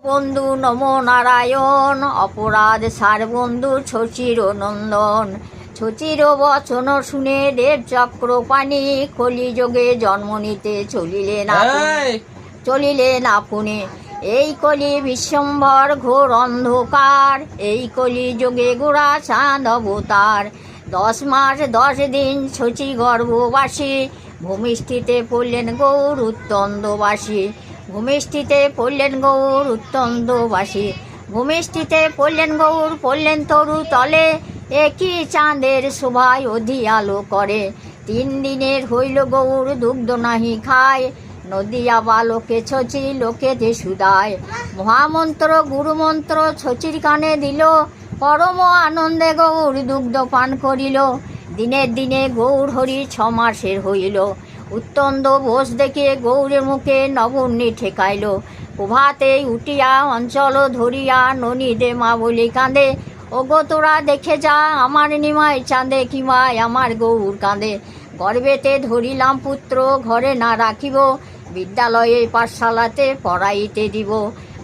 বন্ধু নমো নারায়ণ, অপরাধ সার বন্ধু শশীর নন্দন। শশীর বচন শুনে দেব চক্র পানি, কলিযোগে জন্ম নিতে চলিলেন আপনি। এই কলি বিশ্বম্ভর ঘোর অন্ধকার, এই কলি যোগে গোড়া চাঁদ অবতার। 10 মাস 10 দিন শচী গর্ভবাসী, ভূমিষ্ঠিতে পড়লেন গৌর উত্তন্দবাসী। ভূমিষ্ঠিতে পড়লেন গৌর উত্তন্দবাসী। ভূমিষ্ঠিতে পড়লেন গৌর, পড়লেন তরু তলে। একই চাঁদের শোভায় অধি আলো করে। 3 দিনের হইল গৌর দুগ্ধ নাহি খায়, নদিয়া বালকে শচী লোকেতে সুদায়। মহামন্ত্র গুরুমন্ত্র শচীর কানে দিল, পরম আনন্দে গৌর দুগ্ধ পান করিল। দিনে দিনে গৌর হরি 6 মাসের হইল। উত্তন্দ বোস দেখে গৌরের মুখে নবন্নি ঠেকাইল। প্রভাতে উঠিয়া অঞ্চল ধরিয়া ননীদে মা বলি কাঁদে, ওগো তোরা দেখে যা আমার নিমাই চাঁদে, কিমায় আমার গৌর কাঁদে। গর্বেতে ধরিলাম পুত্র, ঘরে না রাখিব, বিদ্যালয়ে পাঠশালাতে পড়াইতে দিব।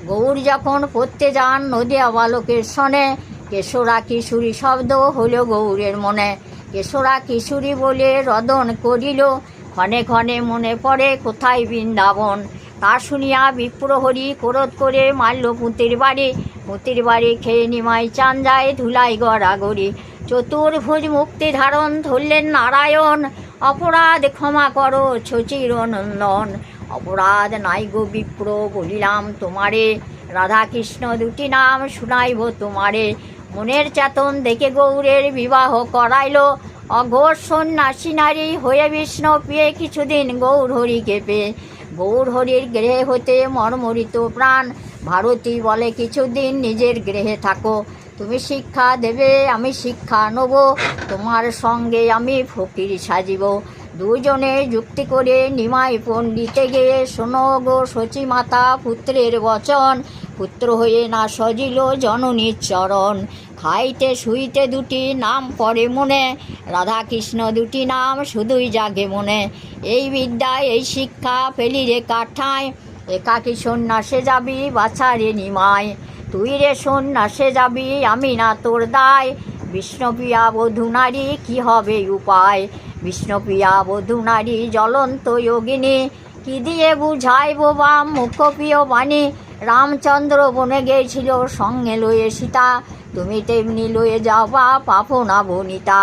গৌর যখন পড়তে যান নদিয়া বালকের সনে, কেশরা কিশোরী শব্দ হইল গৌরের মনে। কেশরা কিশোরী বলে রদন করিল, ক্ষণে ক্ষণে মনে পড়ে কোথায় বৃন্দাবন। তা শুনিয়া বিপ্রহরি ক্রোধ করে মারল পুঁতির বাড়ি। পুঁতির বাড়ি খেয়ে নিমাই চান যায় ধুলাই গড়াগড়ি। চতুর্ভুজ মুক্তি ধারণ ধরলেন নারায়ণ, অপরাধ ক্ষমা করো শচীর নন্দন। অপরাধ নাই গো বিপ্র বলিলাম তোমারে, রাধা কৃষ্ণ দুটি নাম শুনাইব তোমারে। মনের চেতন দেখে গৌরের বিবাহ করাইল, অঘোর সন্ন্যাসী নারী হয়ে বিষ্ণু পেয়ে কিছুদিন গৌর হরিকে পেয়ে। গৌর হরির গৃহে হতে মর্মরিত প্রাণ, ভারতী বলে কিছুদিন নিজের গৃহে থাকো। তুমি শিক্ষা দেবে আমি শিক্ষা নেব, তোমার সঙ্গে আমি ফকির সাজিব। দুজনে যুক্তি করে নিমাই পণ্ডিতে গিয়ে, শোনো গো শচী মাতা পুত্রের বচন। পুত্র হয়ে না সজিল জননীর চরণ। খাইতে শুইতে দুটি নাম পড়ে মনে, রাধা কৃষ্ণ দুটি নাম শুধুই জাগে মনে। এই বিদ্যা এই শিক্ষা পেলি রে কাঠায়, একাকী সন্ন্যাসে যাবি বাছারে নিমায়। তুই রে সন্ন্যাসে যাবি আমি না তোর দায়, বিষ্ণুপ্রিয়া বধূ নারী কী হবে উপায়। বিষ্ণুপ্রিয়া বধূ নারী জ্বলন্ত যোগিনী, কি দিয়ে বুঝাইব বা মুখপ্রিয় বাণী। রামচন্দ্র বনে গিয়েছিল সঙ্গে লয়ে সীতা, তুমি তেমনি লয়ে যাও বা পাপনা বনিতা।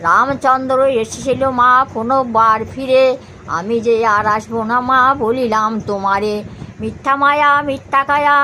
রামচন্দ্র এসেছিল মা পুনর্বার ফিরে, আমি যে আর আসবো না মা বলিলাম তোমারে। মিথ্যা মায়া মিথ্যা কায়া